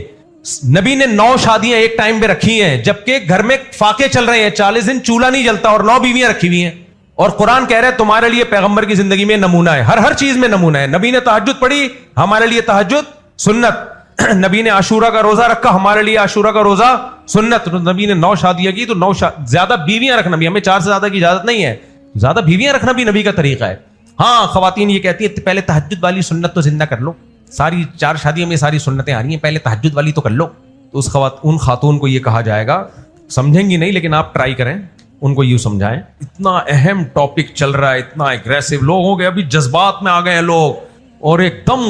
نبی نے 9 شادیاں ایک ٹائم پہ رکھی ہیں, جبکہ گھر میں فاقے چل رہے ہیں, 40 دن چولہا نہیں جلتا, اور 9 بیویاں رکھی ہوئی ہیں. اور قرآن کہہ رہا ہے تمہارے لیے پیغمبر کی زندگی میں نمونہ ہے, ہر چیز میں نمونہ ہے. نبی نے تہجد پڑھی, ہمارے لیے تہجد سنت. نبی نے عاشورہ کا روزہ رکھا, ہمارے لیے عاشورہ کا روزہ سنت. نبی نے 9 شادیاں کی, تو 9 زیادہ بیویاں رکھنا بھی, ہمیں 4 سے زیادہ کی اجازت نہیں ہے, زیادہ بیویاں رکھنا بھی نبی کا طریقہ ہے. ہاں, خواتین یہ کہتی ہیں پہلے تہجد والی سنت تو زندہ کر لو, ساری 4 شادیوں میں ساری سنتیں آ رہی ہیں, پہلے تہجد والی تو کر لو. تو ان خاتون کو یہ کہا جائے گا, سمجھیں گی نہیں لیکن آپ ٹرائی کریں, ان کو یوں سمجھائیں اتنا اہم ٹاپک چل رہا ہے, اتنا اگریسو, لوگ ہو گئے ابھی جذبات میں آ گئے ہیں لوگ, اور ایک دم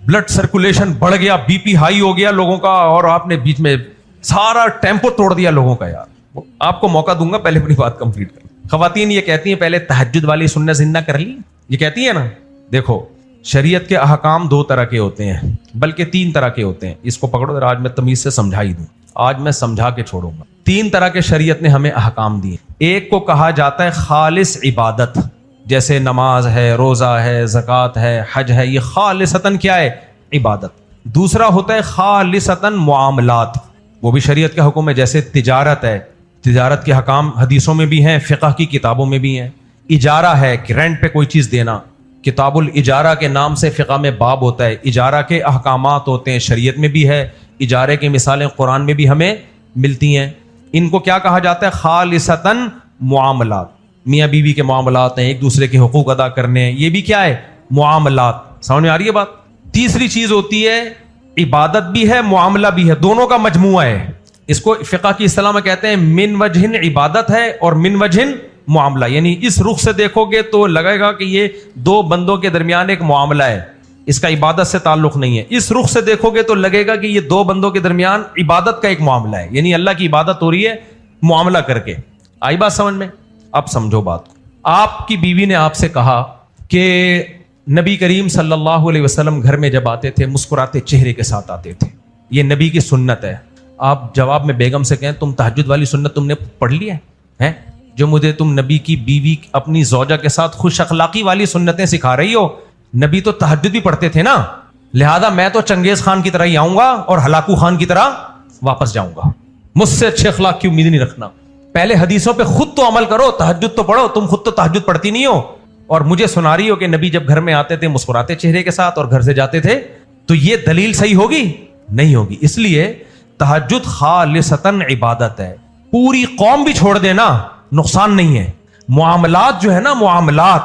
بلڈ سرکولیشن بڑھ گیا, بی پی ہائی ہو گیا لوگوں کا, اور آپ نے بیچ میں سارا ٹیمپو توڑ دیا لوگوں کا. یار آپ کو موقع دوں گا, پہلے اپنی بات کمپلیٹ کریں. خواتین یہ کہتی ہیں پہلے تہجد والی سنت زندہ کر لی, یہ کہتی ہیں نا. دیکھو شریعت کے احکام 2 طرح کے ہوتے ہیں, بلکہ 3 طرح کے ہوتے ہیں. اس کو پکڑو ذرا, آج میں تمیز سے سمجھا ہی دوں, آج میں سمجھا کے چھوڑوں گا. 3 طرح کے شریعت نے ہمیں احکام دیے. ایک کو کہا جاتا ہے خالص عبادت, جیسے نماز ہے, روزہ ہے, زکوٰۃ ہے, حج ہے, یہ خالصتاً کیا ہے؟ عبادت. دوسرا ہوتا ہے خالصتاً معاملات, وہ بھی شریعت کا حکم ہے, جیسے تجارت ہے, تجارت کے حکام حدیثوں میں بھی ہیں, فقہ کی کتابوں میں بھی ہیں. اجارہ ہے کہ رینٹ پہ کوئی چیز دینا, کتاب الاجارہ کے نام سے فقہ میں باب ہوتا ہے. اجارہ کے احکامات ہوتے ہیں, شریعت میں بھی ہے. اجارے کی مثالیں قرآن میں بھی ہمیں ملتی ہیں. ان کو کیا کہا جاتا ہے؟ خالصتاً معاملات. میاں بیوی کے معاملات ہیں, ایک دوسرے کے حقوق ادا کرنے ہیں, یہ بھی کیا ہے؟ معاملات. سمجھ میں آ رہی ہے بات؟ تیسری چیز ہوتی ہے عبادت بھی ہے, معاملہ بھی ہے, دونوں کا مجموعہ ہے. اس کو فقہ کی اصطلاح میں کہتے ہیں من وجہن عبادت ہے اور من وجہن معاملہ. یعنی اس رخ سے دیکھو گے تو لگے گا کہ یہ 2 بندوں کے درمیان ایک معاملہ ہے, اس کا عبادت سے تعلق نہیں ہے. اس رخ سے دیکھو گے تو لگے گا کہ یہ 2 بندوں کے درمیان عبادت کا ایک معاملہ ہے, یعنی اللہ کی عبادت ہو رہی ہے معاملہ کر کے. آئی بات سمجھ میں؟ اب سمجھو بات. آپ کی بیوی نے آپ سے کہا کہ نبی کریم صلی اللہ علیہ وسلم گھر میں جب آتے تھے مسکراتے چہرے کے ساتھ آتے تھے, یہ نبی کی سنت ہے. آپ جواب میں بیگم سے کہیں تم تہجد والی سنت تم نے پڑھ لی ہے, جو مجھے تم نبی کی بیوی اپنی زوجہ کے ساتھ خوش اخلاقی والی سنتیں سکھا رہی ہو. نبی تو تہجد بھی پڑھتے تھے نا, لہذا میں تو چنگیز خان کی طرح ہی آؤں گا اور ہلاکو خان کی طرح واپس جاؤں گا. مجھ سے اچھے اخلاق کی امید نہیں رکھنا. پہلے حدیثوں پہ خود تو عمل کرو, تہجد تو پڑھو. تم خود تو تہجد پڑھتی نہیں ہو, اور مجھے سنا رہی ہو کہ نبی جب گھر میں آتے تھے مسکراتے چہرے کے ساتھ اور گھر سے جاتے تھے. تو یہ دلیل صحیح ہوگی؟ نہیں ہوگی. اس لیے تہجد خالصتاً عبادت ہے. پوری قوم بھی چھوڑ دینا نقصان نہیں ہے. معاملات جو ہے نا, معاملات,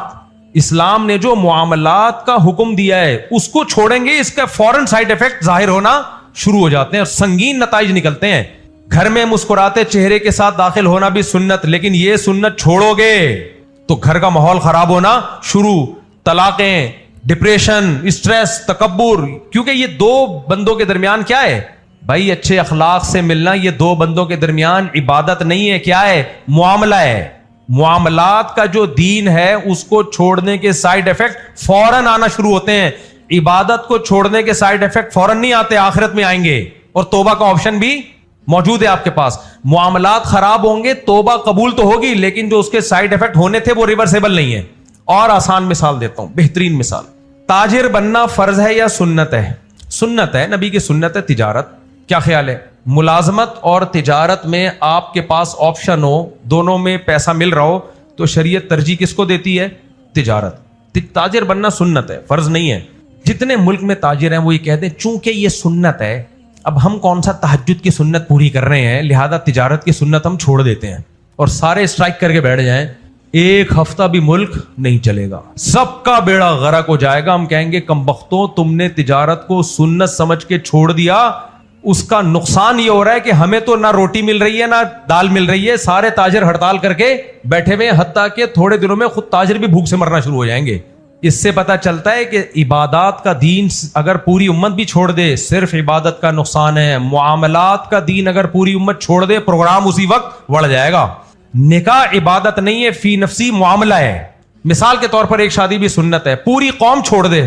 اسلام نے جو معاملات کا حکم دیا ہے اس کو چھوڑیں گے, اس کا فوراً سائیڈ افیکٹ ظاہر ہونا شروع ہو جاتے ہیں اور سنگین نتائج نکلتے ہیں. گھر میں مسکراتے چہرے کے ساتھ داخل ہونا بھی سنت, لیکن یہ سنت چھوڑو گے تو گھر کا ماحول خراب ہونا شروع, طلاقیں, ڈپریشن, اسٹریس, تکبر. کیونکہ یہ 2 بندوں کے درمیان کیا ہے بھائی؟ اچھے اخلاق سے ملنا یہ 2 بندوں کے درمیان عبادت نہیں ہے, کیا ہے؟ معاملہ ہے. معاملات کا جو دین ہے اس کو چھوڑنے کے سائیڈ افیکٹ فوراً آنا شروع ہوتے ہیں. عبادت کو چھوڑنے کے سائیڈ افیکٹ فوراً نہیں آتے, آخرت میں آئیں گے, اور توبہ کا آپشن بھی موجود ہے آپ کے پاس. معاملات خراب ہوں گے, توبہ قبول تو ہوگی, لیکن جو اس کے سائیڈ افیکٹ ہونے تھے وہ ریورسیبل نہیں ہے. اور آسان مثال دیتا ہوں, بہترین مثال. تاجر بننا فرض ہے یا سنت ہے؟ سنت ہے, نبی کی سنت ہے. تجارت کیا خیال ہے؟ ملازمت اور تجارت میں آپ کے پاس آپشن ہو, دونوں میں پیسہ مل رہا ہو, تو شریعت ترجیح کس کو دیتی ہے؟ تجارت. تاجر بننا سنت ہے, فرض نہیں ہے. جتنے ملک میں تاجر ہیں وہ یہ کہتے ہیں چونکہ یہ سنت ہے, اب ہم کون سا تہجد کی سنت پوری کر رہے ہیں, لہذا تجارت کی سنت ہم چھوڑ دیتے ہیں, اور سارے اسٹرائک کر کے بیٹھ جائیں, 1 ہفتہ بھی ملک نہیں چلے گا, سب کا بیڑا غرق ہو جائے گا. ہم کہیں گے کمبختوں, تم نے تجارت کو سنت سمجھ کے چھوڑ دیا, اس کا نقصان یہ ہو رہا ہے کہ ہمیں تو نہ روٹی مل رہی ہے نہ دال مل رہی ہے. سارے تاجر ہڑتال کر کے بیٹھے ہوئے, حتیٰ کہ تھوڑے دنوں میں خود تاجر بھی بھوک سے مرنا شروع ہو جائیں گے. اس سے پتہ چلتا ہے کہ عبادات کا دین اگر پوری امت بھی چھوڑ دے صرف عبادت کا نقصان ہے. معاملات کا دین اگر پوری امت چھوڑ دے پروگرام اسی وقت بڑھ جائے گا. نکاح عبادت نہیں ہے, فی نفسی معاملہ ہے. مثال کے طور پر ایک شادی بھی سنت ہے, پوری قوم چھوڑ دے,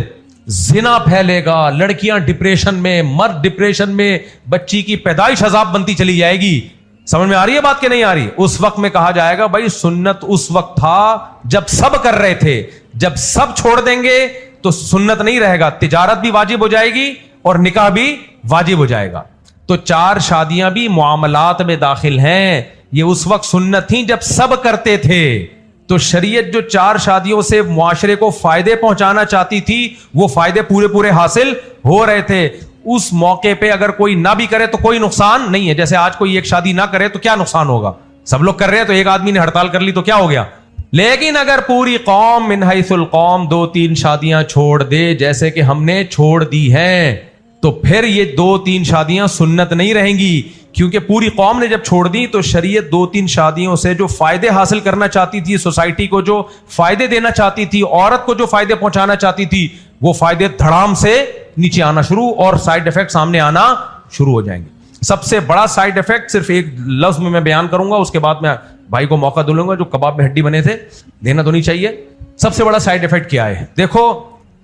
زنا پھیلے گا, لڑکیاں ڈپریشن میں, مرد ڈپریشن میں, بچی کی پیدائش عذاب بنتی چلی جائے گی. سمجھ میں آ رہی ہے بات کہ نہیں آ رہی؟ اس وقت میں کہا جائے گا بھائی سنت اس وقت تھا جب سب کر رہے تھے, جب سب چھوڑ دیں گے تو سنت نہیں رہے گا. تجارت بھی واجب ہو جائے گی اور نکاح بھی واجب ہو جائے گا. تو 4 شادیاں بھی معاملات میں داخل ہیں, یہ اس وقت سنت تھیں جب سب کرتے تھے. تو شریعت جو 4 شادیوں سے معاشرے کو فائدے پہنچانا چاہتی تھی وہ فائدے پورے حاصل ہو رہے تھے. اس موقع پہ اگر کوئی نہ بھی کرے تو کوئی نقصان نہیں ہے. جیسے آج کوئی ایک شادی نہ کرے تو کیا نقصان ہوگا؟ سب لوگ کر رہے ہیں تو ایک آدمی نے ہڑتال کر لی تو کیا ہو گیا؟ لیکن اگر پوری قوم من حیث القوم 2-3 شادیاں چھوڑ دے جیسے کہ ہم نے چھوڑ دی ہیں, تو پھر یہ 2-3 شادیاں سنت نہیں رہیں گی, کیونکہ پوری قوم نے جب چھوڑ دی تو شریعت 2-3 شادیوں سے جو فائدے حاصل کرنا چاہتی تھی, سوسائٹی کو جو فائدے دینا چاہتی تھی, عورت کو جو فائدے پہنچانا چاہتی تھی, وہ فائدے دھڑام سے نیچے آنا شروع اور سائیڈ افیکٹ سامنے آنا شروع ہو جائیں گے. سب سے بڑا سائیڈ افیکٹ صرف ایک لفظ میں بیان کروں گا, اس کے بعد میں بھائی کو موقع دوں گا جو کباب میں ہڈی بنے تھے, دینا تو نہیں چاہیے. سب سے بڑا سائیڈ افیکٹ کیا ہے؟ دیکھو,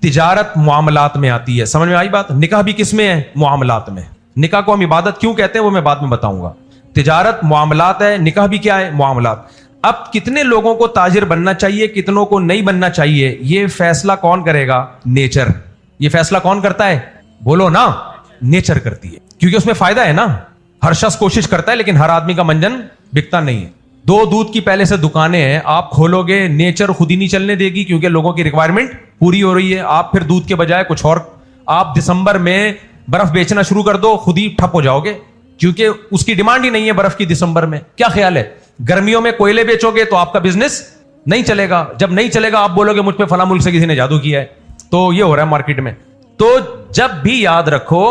تجارت معاملات میں آتی ہے. سمجھ میں آئی بات؟ نکاح بھی کس میں ہے؟ معاملات میں. نکاح کو ہم عبادت کیوں کہتے ہیں وہ میں بعد میں بتاؤں گا. تجارت معاملات ہے, نکاح بھی کیا ہے؟ معاملات. اب کتنے لوگوں کو تاجر بننا چاہیے, کتنوں کو نہیں بننا چاہیے, یہ فیصلہ کون کرے گا؟ نیچر. یہ فیصلہ کون کرتا ہے؟ بولو نا. نیچر کرتی ہے, کیونکہ اس میں فائدہ ہے نا. ہر شخص کوشش کرتا ہے لیکن ہر آدمی کا منجن بکتا نہیں ہے. 2 دودھ کی پہلے سے دکانیں ہیں, آپ کھولو گے, نیچر خود ہی نہیں چلنے دے گی کیونکہ لوگوں کی ریکوائرمنٹ پوری ہو رہی ہے. آپ پھر دودھ کے بجائے کچھ اور, آپ دسمبر میں برف بیچنا شروع کر دو, خود ہی ٹھپ ہو جاؤ گے کیونکہ اس کی ڈیمانڈ ہی نہیں ہے برف کی دسمبر میں. کیا خیال ہے؟ گرمیوں میں کوئلے بیچو گے تو آپ کا بزنس نہیں چلے گا. جب نہیں چلے گا آپ بولو گے مجھ پہ فلاں ملک سے کسی نے جادو کیا ہے. تو یہ ہو رہا ہے مارکیٹ میں. تو جب بھی یاد رکھو,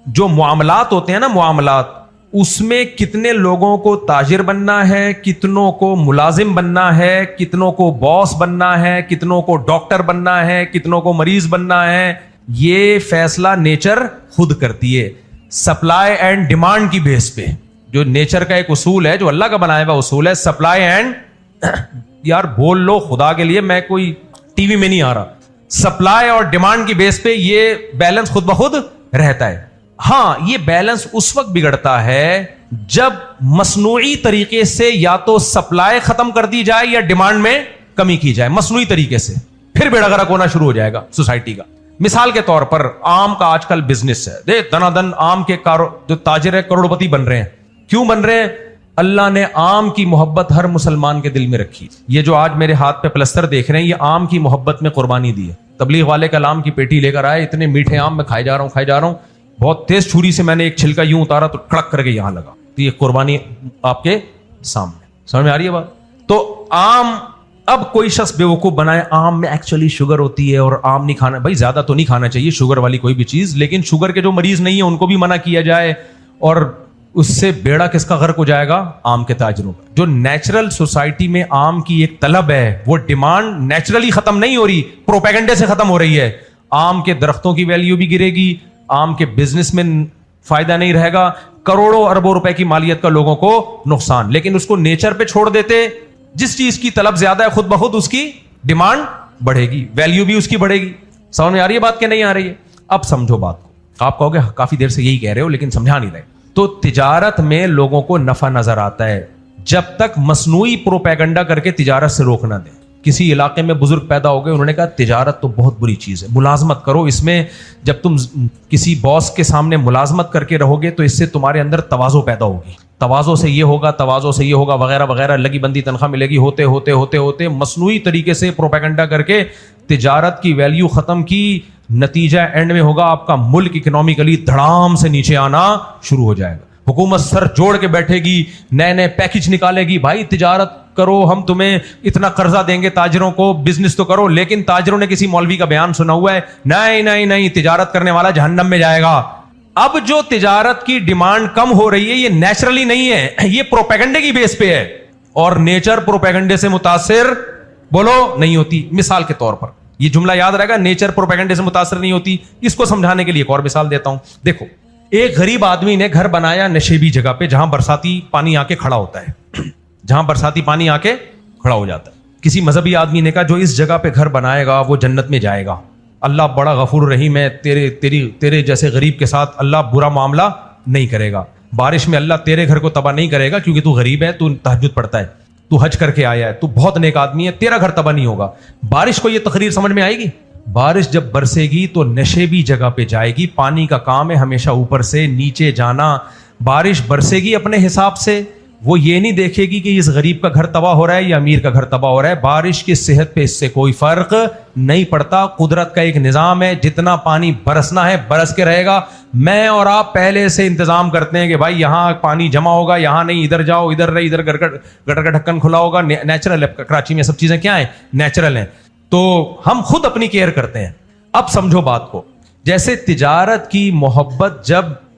جو معاملات ہوتے ہیں نا, معاملات, اس میں کتنے لوگوں کو تاجر بننا ہے, کتنوں کو ملازم بننا ہے, کتنوں کو باس بننا ہے, کتنوں کو ڈاکٹر بننا ہے, کتنوں کو مریض بننا ہے, یہ فیصلہ نیچر خود کرتی ہے. سپلائی اینڈ ڈیمانڈ کی بیس پہ. جو نیچر کا ایک اصول ہے, جو اللہ کا بنایا ہوا اصول ہے, سپلائی اینڈ یار بول لو خدا کے لیے, میں کوئی ٹی وی میں نہیں آ رہا. سپلائی اور ڈیمانڈ کی بیس پہ یہ بیلنس خود بخود رہتا ہے. ہاں, یہ بیلنس اس وقت بگڑتا ہے جب مصنوعی طریقے سے یا تو سپلائی ختم کر دی جائے یا ڈیمانڈ میں کمی کی جائے مصنوعی طریقے سے, پھر بیڑا غرق ہونا شروع ہو جائے گا سوسائٹی کا. مثال کے طور پر آم کا آج کل بزنس ہے, دے دنا دن آم کے جو تاجر ہے کروڑپتی بن رہے ہیں. کیوں بن رہے ہیں؟ اللہ نے آم کی محبت ہر مسلمان کے دل میں رکھی. یہ جو آج میرے ہاتھ پہ پلستر دیکھ رہے ہیں, یہ آم کی محبت میں قربانی دی ہے. تبلیغ والے کل آم کی پیٹی لے کر آئے, اتنے میٹھے آم میں کھائے جا رہا ہوں, بہت تیز چھری سے میں نے ایک چھلکا یوں اتارا تو کڑک کر کے یہاں لگا. تو یہ قربانی آپ کے سامنے. سمجھ میں آ رہی ہے بات؟ تو آم, اب کوئی شخص بے وقوف بنائے آم میں ایکچولی شوگر ہوتی ہے اور آم نہیں کھانا. بھائی زیادہ تو نہیں کھانا چاہیے شوگر والی کوئی بھی چیز, لیکن شوگر کے جو مریض نہیں ہیں ان کو بھی منع کیا جائے, اور اس سے بیڑا کس کا غرق ہو جائے گا؟ عام کے تاجروں کا. جو نیچرل سوسائٹی میں عام کی ایک طلب ہے, وہ ڈیمانڈ نیچرلی ختم نہیں ہو رہی, پروپیگنڈے سے ختم ہو رہی ہے. عام کے درختوں کی ویلیو بھی گرے گی, عام کے بزنس میں فائدہ نہیں رہے گا, کروڑوں اربوں روپے کی مالیت کا لوگوں کو نقصان. لیکن اس کو نیچر پہ چھوڑ دیتے, جس چیز کی طلب زیادہ ہے خود بخود اس کی ڈیمانڈ بڑھے گی, ویلیو بھی اس کی بڑھے گی. سمجھ میں آ رہی ہے بات کہ نہیں آ رہی ہے؟ اب سمجھو بات کو. آپ کہو گے کافی دیر سے یہی کہہ رہے ہو لیکن سمجھا نہیں رہے. تو تجارت میں لوگوں کو نفع نظر آتا ہے جب تک مصنوعی پروپیگنڈا کر کے تجارت سے روک نہ دیں. کسی علاقے میں بزرگ پیدا ہو گئے, انہوں نے کہا تجارت تو بہت بری چیز ہے, ملازمت کرو اس میں. جب تم کسی باس کے سامنے ملازمت کر کے رہو گے تو اس سے تمہارے اندر تواضع پیدا ہوگی, تواضع سے یہ ہوگا, تواضع سے یہ ہوگا, وغیرہ وغیرہ, لگی بندی تنخواہ ملے گی. ہوتے ہوتے ہوتے ہوتے مصنوعی طریقے سے پروپیگنڈا کر کے تجارت کی ویلیو ختم کی. نتیجہ اینڈ میں ہوگا آپ کا ملک اکنامکلی دھڑام سے نیچے آنا شروع ہو جائے گا. حکومت سر جوڑ کے بیٹھے گی, نئے نئے پیکج نکالے گی, بھائی تجارت کرو, ہم تمہیں اتنا قرضہ دیں گے تاجروں کو, بزنس تو کرو. لیکن تاجروں نے کسی مولوی کا بیان سنا ہوا ہے, نہیں نہیں نہیں, تجارت کرنے والا جہنم میں جائے گا. اب جو تجارت کی ڈیمانڈ کم ہو رہی ہے یہ نیچرلی نہیں ہے, یہ پروپیگنڈے کی بیس پہ ہے, اور نیچر پروپیگنڈے سے متاثر بولو نہیں ہوتی. مثال کے طور پر یہ جملہ یاد رہے گا, نیچر پروپیگنڈے سے متاثر نہیں ہوتی. اس کو سمجھانے کے لیے ایک اور مثال دیتا ہوں. دیکھو, ایک غریب آدمی نے گھر بنایا نشیبی جگہ پہ جہاں برساتی پانی آ کے کھڑا ہوتا ہے, جہاں برساتی پانی آ کے کھڑا ہو جاتا ہے. کسی مذہبی آدمی نے کہا جو اس جگہ پہ گھر بنائے گا وہ جنت میں جائے گا, اللہ بڑا غفور رحیم ہے, تیرے جیسے غریب کے ساتھ اللہ برا معاملہ نہیں کرے گا. بارش میں اللہ تیرے گھر کو تباہ نہیں کرے گا کیونکہ تو غریب ہے, تو تہجد پڑھتا ہے, تو حج کر کے آیا ہے, تو بہت نیک آدمی ہے, تیرا گھر تباہ نہیں ہوگا. بارش کو یہ تقریر سمجھ میں آئے گی؟ بارش جب برسے گی تو نشیبی جگہ پہ جائے گی. پانی کا کام ہے ہمیشہ اوپر سے نیچے جانا. بارش برسے گی اپنے حساب سے, وہ یہ نہیں دیکھے گی کہ اس غریب کا گھر تباہ ہو رہا ہے یا امیر کا گھر تباہ ہو رہا ہے. بارش کی صحت پہ اس سے کوئی فرق نہیں پڑتا. قدرت کا ایک نظام ہے, جتنا پانی برسنا ہے برس کے رہے گا. میں اور آپ پہلے سے انتظام کرتے ہیں کہ بھائی یہاں پانی جمع ہوگا, یہاں نہیں, ادھر جاؤ, ادھر رہے, ادھر گٹر کا ڈھکن کھلا ہوگا. نیچرل ہے, کراچی میں سب چیزیں کیا ہیں؟ نیچرل ہیں. تو ہم خود اپنی کیئر کرتے ہیں. اب سمجھو بات کو, جیسے تجارت کی محبت جب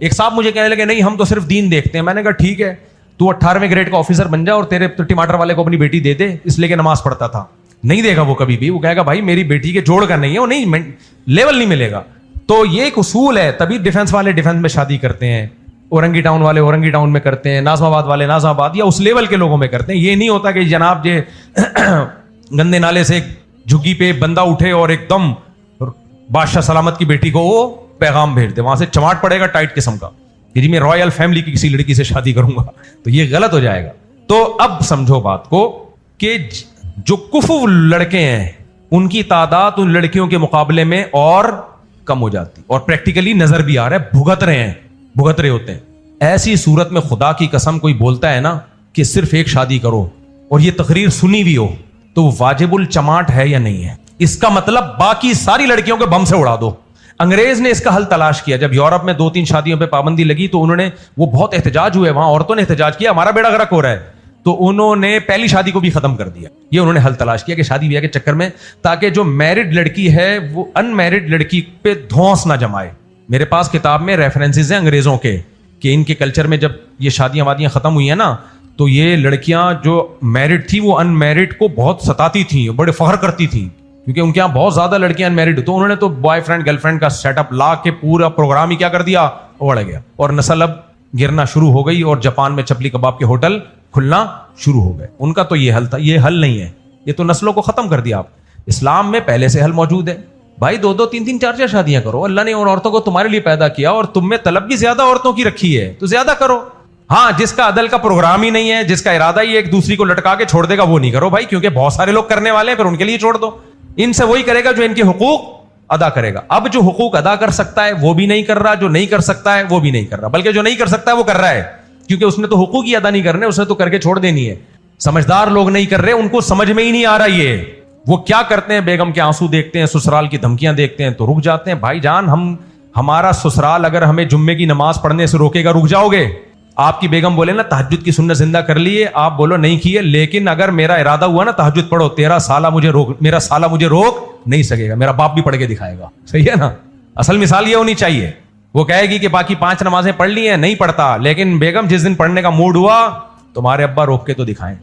ایک صاحب مجھے کہنے لگے نہیں ہم تو صرف دین دیکھتے ہیں. میں نے کہا ٹھیک ہے, تو 18ویں گریڈ کا آفیسر بن جا اور تیرے ٹماٹر والے کو اپنی بیٹی دے دے, اس لیے کہ نماز پڑھتا تھا. نہیں دے گا وہ کبھی بھی, وہ کہے گا بھائی میری بیٹی کے جوڑ کا نہیں ہے, وہ نہیں لیول نہیں ملے گا. تو یہ ایک اصول ہے, تبھی ڈیفنس والے ڈیفنس میں شادی کرتے ہیں, اورنگی ٹاؤن والے اورنگی ٹاؤن میں کرتے ہیں, ناظم آباد والے ناظم آباد یا اس لیول کے لوگوں میں کرتے ہیں. یہ نہیں ہوتا کہ جناب جی گندے نالے سے جھگی پہ بندہ اٹھے اور ایک دم بادشاہ سلامت کی بیٹی کو وہ پیغام بھیج دے, وہاں سے چماٹ پڑے گا ٹائٹ قسم کا کہ جی میں رائل فیملی کی کسی لڑکی سے شادی کروں گا, تو یہ غلط ہو جائے گا. تو اب سمجھو بات کو کہ جو کفو لڑکے ہیں ان کی تعداد ان لڑکیوں کے مقابلے میں اور کم ہو جاتی, اور پریکٹیکلی نظر بھی آ رہا ہے, بھگت رہے ہوتے ہیں. ایسی صورت میں خدا کی قسم کوئی بولتا ہے نا کہ صرف ایک شادی کرو اور یہ تقریر سنی بھی ہو, تو وہ واجب الچماٹ ہے یا نہیں ہے؟ اس کا مطلب باقی ساری لڑکیوں کے بم سے اڑا دو. انگریز نے اس کا حل تلاش کیا. جب یورپ میں 2-3 شادیوں پہ پابندی لگی تو انہوں نے, وہ بہت احتجاج ہوئے, وہاں عورتوں نے احتجاج کیا ہمارا بیڑا غرق ہو رہا ہے, تو انہوں نے پہلی شادی کو بھی ختم کر دیا. یہ انہوں نے حل تلاش کیا کہ شادی بیاہ کے چکر میں تاکہ جو میرڈ لڑکی ہے وہ ان میرڈ لڑکی پہ دھونس نہ جمائے. میرے پاس کتاب میں ریفرنسز ہیں انگریزوں کے کہ ان کے کلچر میں جب یہ شادیاں وادیاں ختم ہوئی ہیں نا, تو یہ لڑکیاں جو میرڈ تھی وہ ان میرڈ کو بہت ستاتی تھیں, بڑے فخر کرتی تھیں کیونکہ ان کے یہاں بہت زیادہ لڑکیاں ان میرڈ. تو انہوں نے تو بوائے فرینڈ گرل فرینڈ کا سیٹ اپ لا کے پورا پروگرام ہی کیا کر دیا, اڑ گیا, اور نسل اب گرنا شروع ہو گئی, اور جاپان میں چپلی کباب کے ہوٹل کھلنا شروع ہو گئے. ان کا تو یہ حل تھا, یہ حل نہیں ہے, یہ تو نسلوں کو ختم کر دیا آپ. اسلام میں پہلے سے حل موجود ہے بھائی, 2-2 3-3 4-4 شادیاں کرو. اللہ نے ان عورتوں کو تمہارے لیے پیدا کیا اور تم میں طلب بھی زیادہ عورتوں کی رکھی ہے, تو زیادہ کرو. ہاں جس کا عدل کا پروگرام ہی نہیں ہے, جس کا ارادہ ہی ایک دوسری کو لٹکا کے چھوڑ دے گا, وہ نہیں کرو بھائی, کیونکہ بہت سارے لوگ کرنے والے ہیں, پھر ان کے لیے چھوڑ دو. ان سے وہی کرے گا جو ان کے حقوق ادا کرے گا. اب جو حقوق ادا کر سکتا ہے وہ بھی نہیں کر رہا, جو نہیں کر سکتا ہے وہ بھی نہیں کر رہا, بلکہ جو نہیں کر سکتا ہے وہ کر رہا ہے, کیونکہ اس نے تو حقوق ہی ادا نہیں کرنے, اس نے تو کر کے چھوڑ دینی ہے. سمجھدار لوگ نہیں کر رہے, ان کو سمجھ میں ہی نہیں آ رہا. یہ وہ کیا کرتے ہیں, بیگم کے آنسو دیکھتے ہیں, سسرال کی دھمکیاں دیکھتے ہیں تو رک جاتے ہیں. بھائی جان, ہمارا سسرال اگر ہمیں جمعے کی نماز پڑھنے سے روکے گا, رک جاؤ گے؟ آپ کی بیگم بولے نا تہجد کی سنت زندہ کر لیے, آپ بولو نہیں کیے, لیکن اگر میرا ارادہ ہوا نا تہجد پڑھو, میرا سالہ مجھے روک نہیں سکے گا, میرا باپ بھی پڑھ کے دکھائے گا. صحیح ہے نا؟ اصل مثال یہ ہونی چاہیے. وہ کہے گی کہ باقی 5 نمازیں پڑھ لی ہیں, نہیں پڑھتا, لیکن بیگم جس دن پڑھنے کا موڈ ہوا تمہارے ابا روک کے تو دکھائیں,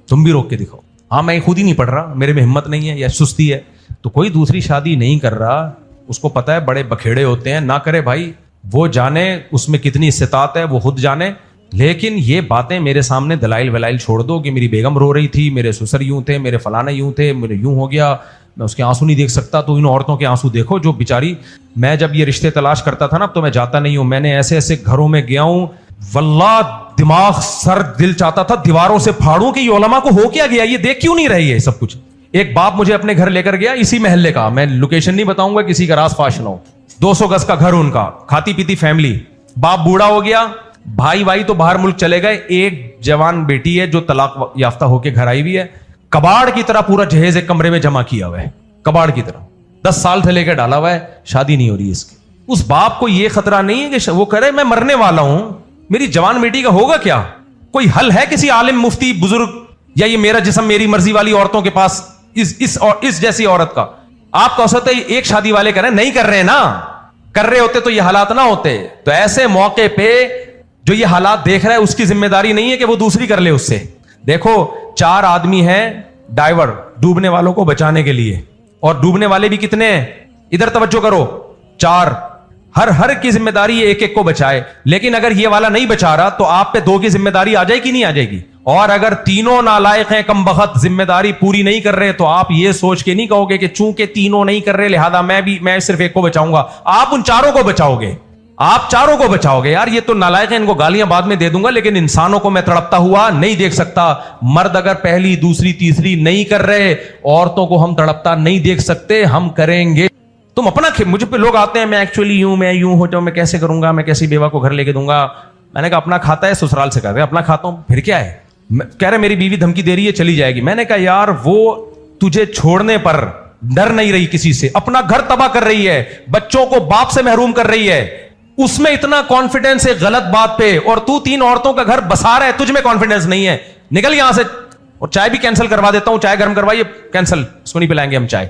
تم بھی روک کے دکھاؤ. ہاں میں خود ہی نہیں پڑھ رہا, میرے میں ہمت نہیں ہے یا سستی ہے, تو کوئی دوسری شادی نہیں کر رہا, اس کو پتا ہے بڑے بکھیڑے ہوتے ہیں, نہ کرے بھائی, وہ جانے اس میں کتنی استطاعت ہے, وہ خود جانے. لیکن یہ باتیں میرے سامنے دلائل ولائل چھوڑ دو کہ میری بیگم رو رہی تھی, میرے سسر یوں تھے, میرے فلانا یوں تھے, میرے یوں ہو گیا, میں اس کے آنسو نہیں دیکھ سکتا. تو ان عورتوں کے آنسو دیکھو جو بیچاری, میں جب یہ رشتے تلاش کرتا تھا نا, اب تو میں جاتا نہیں ہوں, میں نے ایسے ایسے گھروں میں گیا ہوں, واللہ دماغ سر دل چاہتا تھا دیواروں سے پھاڑوں کہ یہ علماء کو ہو کیا گیا, یہ دیکھ کیوں نہیں رہی ہے سب کچھ. ایک باپ مجھے اپنے گھر لے کر گیا, اسی محلے کا, میں لوکیشن نہیں بتاؤں گا کسی کا راز فاش نہ ہو, 200 گز کا گھر ان کا, کھاتی پیتی فیملی, باپ بوڑھا ہو گیا, بھائی تو باہر ملک چلے گئے, ایک جوان بیٹی ہے جو طلاق یافتہ ہو کے گھر آئی ہوئی ہے, کباڑ کی طرح پورا جہیز ایک کمرے میں جمع کیا ہوا ہے, کباڑ کی طرح 10 سال سے لے کے ڈالا ہوا ہے, شادی نہیں ہو رہی اس کی. اس باپ کو یہ خطرہ نہیں ہے کہ وہ کرے میں مرنے والا ہوں, میری جوان بیٹی کا ہوگا کیا؟ کوئی حل ہے کسی عالم مفتی بزرگ, یا یہ میرا جسم میری مرضی والی عورتوں کے پاس اس جیسی عورت کا؟ آپ کا ہوتا ہے ایک شادی والے کریں, نہیں کر رہے نا, کر رہے ہوتے تو یہ حالات نہ ہوتے. تو ایسے موقع پہ جو یہ حالات دیکھ رہا ہے اس کی ذمہ داری نہیں ہے کہ وہ دوسری کر لے اس سے. دیکھو 4 آدمی ہیں ڈائیور ڈوبنے والوں کو بچانے کے لیے, اور ڈوبنے والے بھی کتنے ہیں, ادھر توجہ کرو, 4, ہر کی ذمہ داری ایک ایک کو بچائے. لیکن اگر یہ والا نہیں بچا رہا تو آپ پہ 2 کی ذمہ داری آ جائے گی, نہیں آ جائے گی؟ اور اگر تینوں نالائق ہیں, کم بخت, ذمہ داری پوری نہیں کر رہے, تو آپ یہ سوچ کے نہیں کہو گے کہ چونکہ تینوں نہیں کر رہے لہذا میں صرف ایک کو بچاؤں گا. آپ ان 4 کو بچاؤ گے, آپ 4 کو بچاؤ گے. یار یہ تو نالائق ہیں, ان کو گالیاں بعد میں دے دوں گا, لیکن انسانوں کو میں تڑپتا ہوا نہیں دیکھ سکتا. مرد اگر پہلی دوسری تیسری نہیں کر رہے, عورتوں کو ہم تڑپتا نہیں دیکھ سکتے, ہم کریں گے. تم اپنا مجھے پہ لوگ آتے ہیں میں ایکچولی میں یوں ہو جاؤں, میں کیسے کروں گا, میں کیسی بیوہ کو گھر لے کے دوں گا. میں نے کہا اپنا کھاتا ہے سسرال سے کر رہے, اپنا کھاتا ہوں پھر کیا ہے. کہہ رہے میری بیوی دھمکی دے رہی ہے چلی جائے گی. میں نے کہا یار وہ تجھے چھوڑنے پر ڈر نہیں رہی کسی سے, اپنا گھر تباہ کر رہی ہے, بچوں کو باپ سے محروم کر رہی ہے, اس میں اتنا کانفیڈنس ہے غلط بات پہ, اور تو 3 عورتوں کا گھر بسا رہا ہے, تجھ میں کانفیڈنس نہیں ہے, نکل یہاں سے. اور چائے بھی کینسل کروا دیتا ہوں, چائے گرم کروائیے, کینسل, اس کو نہیں پلائیں گے ہم چائے.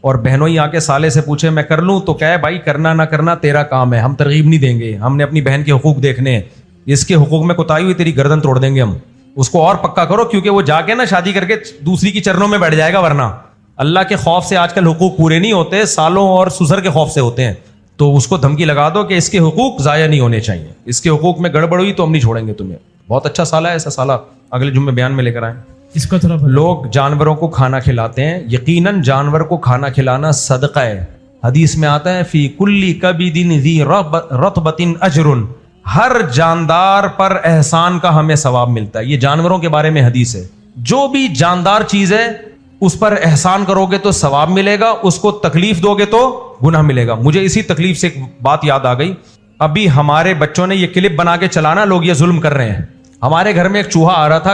اور بہنوئی آ کے سالے سے پوچھے میں کر لوں, تو کہے بھائی کرنا نہ کرنا تیرا کام ہے, ہم ترغیب نہیں دیں گے, ہم نے اپنی بہن کے حقوق دیکھنے ہیں, اس کے حقوق میں کوتاہی ہوئی تیری گردن توڑ دیں گے ہم. اس کو اور پکا کرو, کیونکہ وہ جا کے نا شادی کر کے دوسری کی چرنوں میں بیٹھ جائے گا, ورنہ اللہ کے خوف سے آج کل حقوق پورے نہیں ہوتے, سالوں اور سسر کے خوف سے ہوتے ہیں. تو اس کو دھمکی لگا دو کہ اس کے حقوق ضائع نہیں ہونے چاہیے, اس کے حقوق میں گڑبڑ ہوئی تو ہم نہیں چھوڑیں گے تمہیں. بہت اچھا سالہ ہے, ایسا سالہ اگلے جمعے بیان میں لے کر آئیں. اس کو تھوڑا لوگ جانوروں کو کھانا کھلاتے ہیں, یقیناً جانور کو کھانا کھلانا صدقہ ہے. حدیث میں آتا ہے فی کلی کبد ذی رطبۃ اجر, ہر جاندار پر احسان کا ہمیں ثواب ملتا ہے. یہ جانوروں کے بارے میں حدیث ہے. جو بھی جاندار چیز ہے اس پر احسان کرو گے تو ثواب ملے گا, اس کو تکلیف دو گے تو گناہ ملے گا. مجھے اسی تکلیف سے ایک بات یاد آ گئی. ابھی ہمارے بچوں نے یہ کلپ بنا کے چلانا, لوگ یہ ظلم کر رہے ہیں. ہمارے گھر میں ایک چوہا آ رہا تھا,